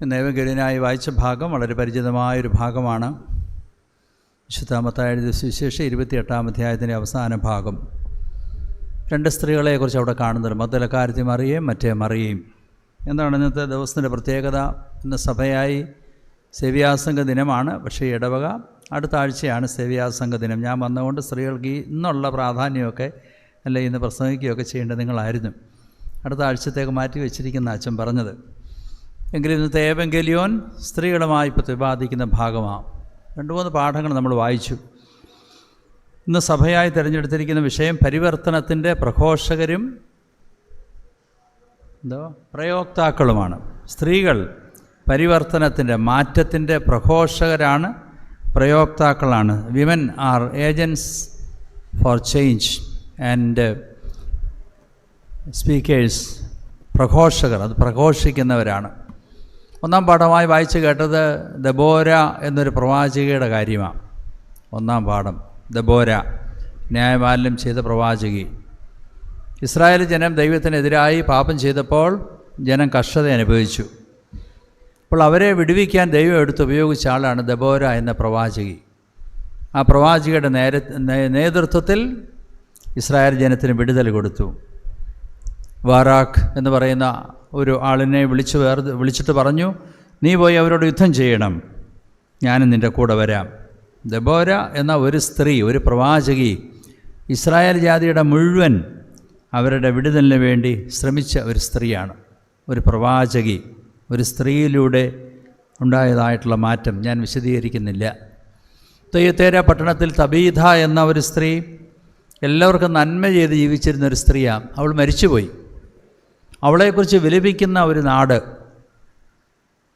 ഇന്ന് ഏവങ്കേലിയനായി വായിച്ച ഭാഗം വളരെ പരിചിതമായൊരു ഭാഗമാണ്. വിശുദ്ധ മത്തായി എഴുതിയ സുവിശേഷം 28-ാം അധ്യായത്തിൻ്റെ അവസാന ഭാഗം. രണ്ട് സ്ത്രീകളെക്കുറിച്ച് അവിടെ കാണുന്നുണ്ട്, മഗ്ദലക്കാരത്തി മറിയയും മറ്റേ മറിയയും. എന്താണ് ഇന്നത്തെ ദിവസത്തിൻ്റെ പ്രത്യേകത? ഇന്ന് സഭയായി സേവ്യാസംഗ ദിനമാണ്. പക്ഷേ ഇടവക അടുത്ത ആഴ്ചയാണ് സേവ്യാസംഗ ദിനം. ഞാൻ വന്നുകൊണ്ട് സ്ത്രീകൾക്ക് ഇന്നുള്ള പ്രാധാന്യമൊക്കെ അല്ലെ ഇന്ന് പ്രസംഗിക്കുകയൊക്കെ ചെയ്യേണ്ടത് നിങ്ങളായിരുന്നു. അടുത്ത ആഴ്ചത്തേക്ക് മാറ്റി വെച്ചിരിക്കുന്ന അച്ഛൻ പറഞ്ഞത്. എങ്കിലും ഇന്നത്തെ ഏവങ്കേലിയോൻ സ്ത്രീകളുമായി പ്രതിപാദിക്കുന്ന ഭാഗമാണ്. 2-3 പാഠങ്ങൾ നമ്മൾ വായിച്ചു. ഇന്ന് സഭയായി തിരഞ്ഞെടുത്തിരിക്കുന്ന വിഷയം പരിവർത്തനത്തിൻ്റെ പ്രഘോഷകരും പ്രയോക്താക്കളുമാണ്. സ്ത്രീകൾ പരിവർത്തനത്തിൻ്റെ, മാറ്റത്തിൻ്റെ പ്രഘോഷകരാണ്, പ്രയോക്താക്കളാണ്. Women are agents for change and speakers, പ്രഘോഷകർ, അത് പ്രഘോഷിക്കുന്നവരാണ്. 1-ാം പാഠമായി വായിച്ചു കേട്ടത് ദബോര എന്നൊരു പ്രവാചകിയുടെ കാര്യമാണ്. 1-ാം പാഠം ദബോര, ന്യായപാലനം ചെയ്ത പ്രവാചകി. ഇസ്രായേൽ ജനം ദൈവത്തിനെതിരായി പാപം ചെയ്തപ്പോൾ ജനം കഷ്ടത അനുഭവിച്ചു. അപ്പോൾ അവരെ വിടുവിക്കാൻ ദൈവം ഉപയോഗിച്ച ആളാണ് ദബോര എന്ന പ്രവാചകി. ആ പ്രവാചകിയുടെ നേതൃത്വത്തിൽ ഇസ്രായേൽ ജനത്തിന് വിടുതൽ കൊടുത്തു. ബാറാഖ് എന്ന് പറയുന്ന ഒരു ആളിനെ വിളിച്ചിട്ട് പറഞ്ഞു, നീ പോയി അവരോട് യുദ്ധം ചെയ്യണം, ഞാനും നിൻ്റെ കൂടെ വരാം. ദബോര എന്ന ഒരു സ്ത്രീ, ഒരു പ്രവാചകി, ഇസ്രായേൽ ജാതിയുടെ മുഴുവൻ അവരുടെ വിടുതലിന് വേണ്ടി ശ്രമിച്ച ഒരു സ്ത്രീയാണ്, ഒരു പ്രവാചകി. ഒരു സ്ത്രീയിലൂടെ ഉണ്ടായതായിട്ടുള്ള മാറ്റം ഞാൻ വിശദീകരിക്കുന്നില്ല. തയ്യത്തേര പട്ടണത്തിൽ തബീഥ എന്ന ഒരു സ്ത്രീ എല്ലാവർക്കും നന്മ ചെയ്ത് ജീവിച്ചിരുന്ന ഒരു സ്ത്രീയാണ്. അവൾ മരിച്ചുപോയി. അവളെക്കുറിച്ച് വിലപിക്കുന്ന ഒരു നാട്.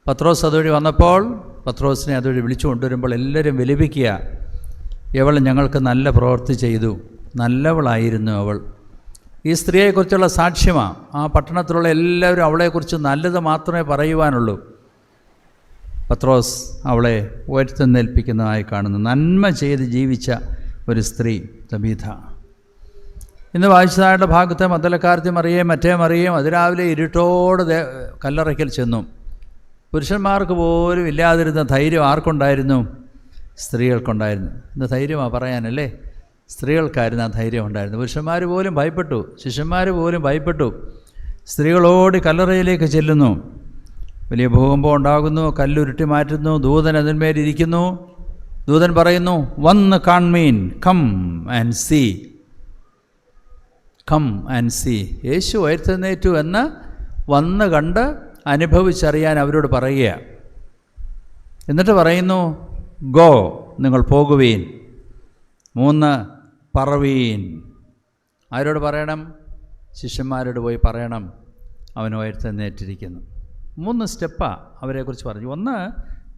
പത്രോസ് അതുവഴി വന്നപ്പോൾ പത്രോസിനെ അതുവഴി വിളിച്ചു കൊണ്ടുവരുമ്പോൾ എല്ലാവരും വിലപിക്കുക, ഇവൾ ഞങ്ങൾക്ക് നല്ല പ്രവൃത്തി ചെയ്തു, നല്ലവളായിരുന്നു അവൾ. ഈ സ്ത്രീയെക്കുറിച്ചുള്ള സാക്ഷ്യമാണ്. ആ പട്ടണത്തിലുള്ള എല്ലാവരും അവളെക്കുറിച്ച് നല്ലത് മാത്രമേ പറയുവാനുള്ളൂ. പത്രോസ് അവളെ ഉയർത്തെഴുന്നേൽപ്പിക്കുന്നതായി കാണുന്നു. നന്മ ചെയ്ത് ജീവിച്ച ഒരു സ്ത്രീ തബീഥ. ഇന്ന് വായിച്ചതായിട്ട് ഭാഗത്തെ മഗ്ദലക്കാരത്തി മറിയയും മറ്റേ മറിയയും അതിരാവിലെ ഇരുട്ടോടെ കല്ലറയ്ക്കൽ ചെന്നു. പുരുഷന്മാർക്ക് പോലും ഇല്ലാതിരുന്ന ധൈര്യം ആർക്കുണ്ടായിരുന്നു? സ്ത്രീകൾക്കുണ്ടായിരുന്നു. ഇന്ന് ധൈര്യമാണ് പറയാനല്ലേ? സ്ത്രീകൾക്കായിരുന്നു ആ ധൈര്യം ഉണ്ടായിരുന്നു. പുരുഷന്മാർ പോലും ഭയപ്പെട്ടു, ശിഷ്യന്മാർ പോലും ഭയപ്പെട്ടു. സ്ത്രീകളോട് കല്ലറയിലേക്ക് ചെല്ലുന്നു. വലിയ ഭൂകമ്പം ഉണ്ടാകുന്നു, കല്ലുരുട്ടി മാറ്റുന്നു, ദൂതൻ അതിന്മേലിരിക്കുന്നു. ദൂതൻ പറയുന്നു, വന്ന് കാൺമീൻ, come and see, come and see. യേശു ഉയർത്തെഴുന്നേറ്റു എന്ന് വന്ന് കണ്ട് അനുഭവിച്ചറിയാൻ അവരോട് പറയുക. എന്നിട്ട് പറയുന്നു, ഗോ, നിങ്ങൾ പോകുവീൻ. 3, പറവീൻ. ആരോട് പറയണം? ശിഷ്യന്മാരോട് പോയി പറയണം, അവൻ ഉയർത്തെഴുന്നേറ്റിരിക്കുന്നു. 3 സ്റ്റെപ്പാണ് അവരെക്കുറിച്ച് പറഞ്ഞു. 1,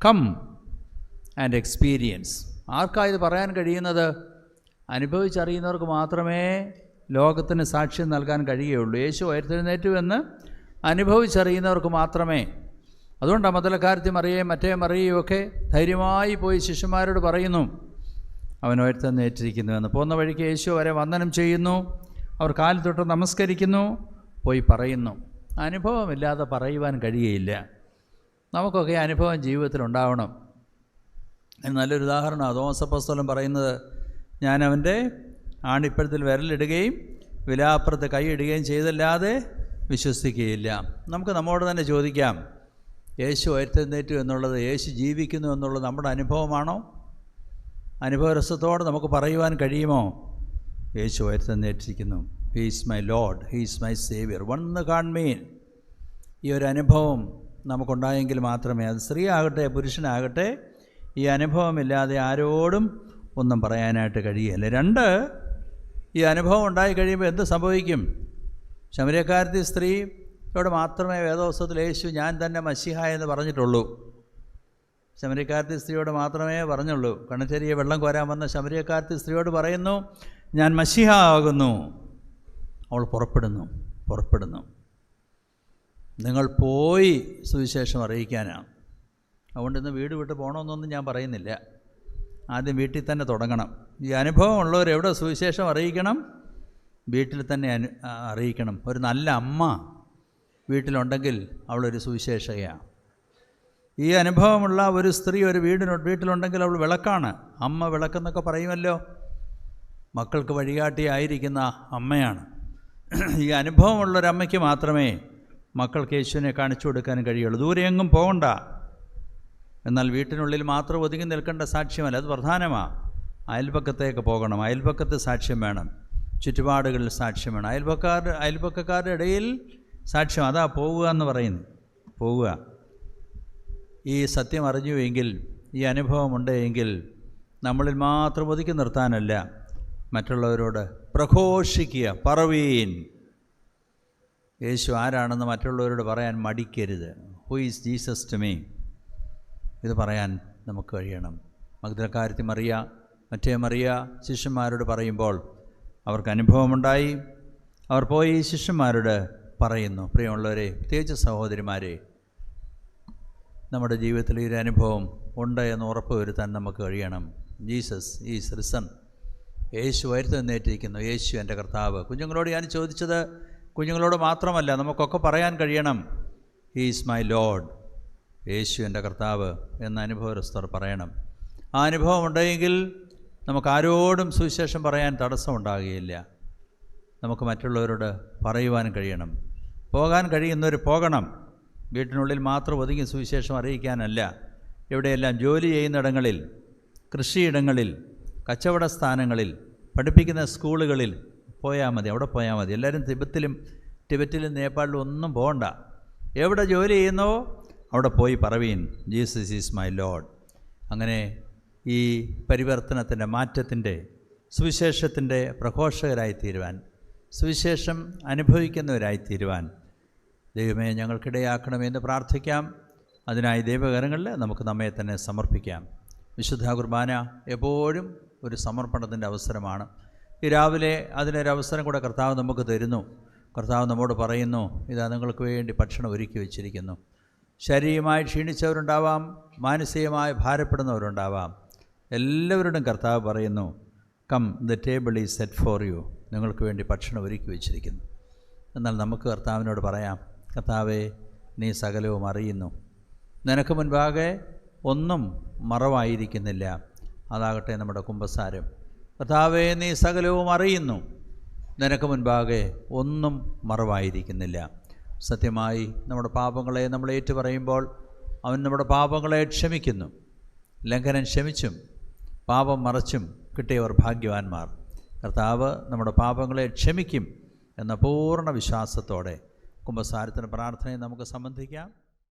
കം ആൻഡ് എക്സ്പീരിയൻസ്. ആർക്കാണ് ഇത് പറയാൻ കഴിയുന്നത്? അനുഭവിച്ചറിയുന്നവർക്ക് മാത്രമേ ലോകത്തിന് സാക്ഷ്യം നൽകാൻ കഴിയുകയുള്ളൂ. യേശു ഉയർത്തെഴുന്നേറ്റു എന്ന് അനുഭവിച്ചറിയുന്നവർക്ക് മാത്രമേ. അതുകൊണ്ടാണ് മഗ്ദലക്കാരത്തി മറിയയും മറ്റേ മറിയയും ഒക്കെ ധൈര്യമായി പോയി ശിഷ്യന്മാരോട് പറയുന്നു, അവൻ ഉയർത്തെഴുന്നേറ്റിരിക്കുന്നു എന്ന്. പോകുന്ന വഴിക്ക് യേശു വരെ വന്ദനം ചെയ്യുന്നു, അവർ കാലിൽ തൊട്ട് നമസ്കരിക്കുന്നു, പോയി പറയുന്നു. അനുഭവമില്ലാതെ പറയുവാൻ കഴിയുകയില്ല. നമുക്കൊക്കെ അനുഭവം ജീവിതത്തിൽ ഉണ്ടാവണം. നല്ലൊരു ഉദാഹരണമാണ് തോമസ് അപ്പോസ്തലൻ പറയുന്നത്, ഞാൻ അവൻ്റെ ആണിപ്പഴത്തിൽ വിരലിടുകയും വിലാപ്പുറത്ത് കൈയിടുകയും ചെയ്തല്ലാതെ വിശ്വസിക്കുകയില്ല. നമുക്ക് നമ്മോട് തന്നെ ചോദിക്കാം, യേശു ഉയർത്തെഴുന്നേറ്റു എന്നുള്ളത്, യേശു ജീവിക്കുന്നു എന്നുള്ളത് നമ്മുടെ അനുഭവമാണോ? അനുഭവരസത്തോടെ നമുക്ക് പറയുവാൻ കഴിയുമോ? യേശു ഉയർത്തെഴുന്നേറ്റിരിക്കുന്നു, he is my lord, he is my saviour, വന്ന് കാൺമീൻ. ഈ ഒരു അനുഭവം നമുക്കുണ്ടായെങ്കിൽ മാത്രമേ, അത് സ്ത്രീ ആകട്ടെ പുരുഷനാകട്ടെ, ഈ അനുഭവമില്ലാതെ ആരോടും ഒന്നും പറയാനായിട്ട് കഴിയില്ല. 2, ഈ അനുഭവം ഉണ്ടായി കഴിയുമ്പോൾ എന്ത് സംഭവിക്കും? ശമര്യക്കാരത്തി സ്ത്രീയോട് മാത്രമേ വേദോത്സവത്തിൽ യേശു ഞാൻ തന്നെ മശിഹ എന്ന് പറഞ്ഞിട്ടുള്ളൂ. ശമര്യക്കാരത്തി സ്ത്രീയോട് മാത്രമേ പറഞ്ഞുള്ളൂ. കണച്ചേരിയെ വെള്ളം കോരാൻ വന്ന ശമര്യക്കാരത്തി സ്ത്രീയോട് പറയുന്നു, ഞാൻ മശിഹ ആകുന്നു. അവൾ പുറപ്പെടുന്നു. നിങ്ങൾ പോയി സുവിശേഷം അറിയിക്കാനാണ്. അതുകൊണ്ട് ഇന്ന് വീട് വിട്ട് പോകണമെന്നൊന്നും ഞാൻ പറയുന്നില്ല. ആദ്യം വീട്ടിൽ തന്നെ തുടങ്ങണം. ഈ അനുഭവം ഉള്ളവർ എവിടെ സുവിശേഷം അറിയിക്കണം? വീട്ടിൽ തന്നെ അറിയിക്കണം. ഒരു നല്ല അമ്മ വീട്ടിലുണ്ടെങ്കിൽ അവളൊരു സുവിശേഷകയാണ്. ഈ അനുഭവമുള്ള ഒരു സ്ത്രീ ഒരു വീട്ടിലുണ്ടെങ്കിൽ അവൾ വിളക്കാണ്. അമ്മ വിളക്കെന്നൊക്കെ പറയുമല്ലോ. മക്കൾക്ക് വഴികാട്ടിയായിരിക്കുന്ന അമ്മയാണ്. ഈ അനുഭവമുള്ളൊരമ്മയ്ക്ക് മാത്രമേ മക്കൾക്ക് യേശുവിനെ കാണിച്ചു കൊടുക്കാൻ കഴിയുള്ളൂ. ദൂരെ എങ്ങും പോകണ്ട. എന്നാൽ വീട്ടിനുള്ളിൽ മാത്രം ഒതുങ്ങി നിൽക്കേണ്ട സാക്ഷ്യമല്ല, അത് പ്രധാനമാണ്. അയൽപക്കത്തേക്ക് പോകണം. അയൽപക്കത്ത് സാക്ഷ്യം വേണം. ചുറ്റുപാടുകളിൽ സാക്ഷ്യം വേണം. അയൽപക്കക്കാരുടെ ഇടയിൽ സാക്ഷ്യം. അതാ പോവുക എന്ന് പറയുന്നു. പോവുക. ഈ സത്യം അറിഞ്ഞുവെങ്കിൽ, ഈ അനുഭവമുണ്ട് എങ്കിൽ നമ്മളിൽ മാത്രം ഒതുക്കി നിർത്താനല്ല, മറ്റുള്ളവരോട് പ്രഘോഷിക്കുക. പറവീൻ, യേശു ആരാണെന്ന് മറ്റുള്ളവരോട് പറയാൻ മടിക്കരുത്. Who is Jesus to me, ഇത് പറയാൻ നമുക്ക് കഴിയണം. മഗ്ദലക്കാരത്തി മറിയ, മറ്റേ മറിയ ശിഷ്യന്മാരോട് പറയുമ്പോൾ അവർക്ക് അനുഭവമുണ്ടായി. അവർ പോയി ശിഷ്യന്മാരോട് പറയുന്നു. പ്രിയമുള്ളവരെ, പ്രത്യേകിച്ച് സഹോദരിമാരെ, നമ്മുടെ ജീവിതത്തിൽ ഈ ഒരു അനുഭവം ഉണ്ട് എന്ന് ഉറപ്പ് വരുത്താൻ നമുക്ക് കഴിയണം. Jesus is risen. യേശു ഉയർത്തെഴുന്നേറ്റിരിക്കുന്നു. യേശു എൻ്റെ കർത്താവ്. കുഞ്ഞുങ്ങളോട് ഞാൻ ചോദിച്ചത് കുഞ്ഞുങ്ങളോട് മാത്രമല്ല, നമുക്കൊക്കെ പറയാൻ കഴിയണം. He is my lord. യേശു എൻ്റെ കർത്താവ് എന്ന അനുഭവസ്ഥർ പറയണം. ആ അനുഭവം ഉണ്ടെങ്കിൽ നമുക്ക് ആരോടും സുവിശേഷം പറയാൻ തടസ്സമുണ്ടാകുകയില്ല. നമുക്ക് മറ്റുള്ളവരോട് പറയുവാൻ കഴിയണം. പോകാൻ കഴിയുന്നവർ പോകണം. വീട്ടിനുള്ളിൽ മാത്രം ഒതുങ്ങി സുവിശേഷം അറിയിക്കാനല്ല. എവിടെയെല്ലാം ജോലി ചെയ്യുന്നിടങ്ങളിൽ, കൃഷിയിടങ്ങളിൽ, കച്ചവട സ്ഥാനങ്ങളിൽ, പഠിപ്പിക്കുന്ന സ്കൂളുകളിൽ പോയാൽ മതി. അവിടെ പോയാൽ മതി. എല്ലാവരും ടിബറ്റിലും നേപ്പാളിലും ഒന്നും പോകണ്ട. എവിടെ ജോലി ചെയ്യുന്നോ അവിടെ പോയി പറവീൻ, ജീസസ് ഈസ് മൈ ലോഡ്. അങ്ങനെ ഈ പരിവർത്തനത്തിൻ്റെ, മാറ്റത്തിൻ്റെ, സുവിശേഷത്തിൻ്റെ പ്രഘോഷകരായിത്തീരുവാൻ, സുവിശേഷം അനുഭവിക്കുന്നവരായിത്തീരുവാൻ ദൈവമേ ഞങ്ങൾക്കിടയാക്കണമെന്ന് പ്രാർത്ഥിക്കാം. അതിനായി ദൈവകരങ്ങളിൽ നമുക്ക് നമ്മെ തന്നെ സമർപ്പിക്കാം. വിശുദ്ധ കുർബാന എപ്പോഴും ഒരു സമർപ്പണത്തിൻ്റെ അവസരമാണ്. ഈ രാവിലെ അതിനൊരവസരം കൂടെ കർത്താവ് നമുക്ക് തരുന്നു. കർത്താവ് നമ്മോട് പറയുന്നു, ഇതാ നിങ്ങൾക്ക് വേണ്ടി ഭക്ഷണം ഒരുക്കി വച്ചിരിക്കുന്നു. ശാരീരികമായി ക്ഷീണിച്ചവരുണ്ടാവാം, മാനസികമായി ഭാരപ്പെടുന്നവരുണ്ടാവാം. എല്ലാവരോടും കർത്താവ് പറയുന്നു, come, the table is set for you. നിങ്ങൾക്ക് വേണ്ടി ഭക്ഷണം ഒരുക്കി വച്ചിരിക്കുന്നു. എന്നാൽ നമുക്ക് കർത്താവിനോട് പറയാം, കർത്താവേ, നീ സകലവും അറിയുന്നു. നിനക്ക് മുൻപാകെ ഒന്നും മറവായിരിക്കുന്നില്ല. അതാകട്ടെ നമ്മുടെ കുമ്പസാരം. കർത്താവേ, നീ സകലവും അറിയുന്നു. നിനക്ക് മുൻപാകെ ഒന്നും മറവായിരിക്കുന്നില്ല. സത്യമായി നമ്മുടെ പാപങ്ങളെ നമ്മൾ ഏറ്റുപറയുമ്പോൾ അവൻ നമ്മുടെ പാപങ്ങളെ ക്ഷമിക്കുന്നു. ലംഘനം ക്ഷമിച്ചും പാപം മറച്ചും കിട്ടിയവർ ഭാഗ്യവാന്മാർ. കർത്താവ് നമ്മുടെ പാപങ്ങളെ ക്ഷമിക്കും എന്ന പൂർണ്ണ വിശ്വാസത്തോടെ കുമ്പസാരത്തിന് പ്രാർത്ഥനയെ നമുക്ക് സംബന്ധിക്കാം.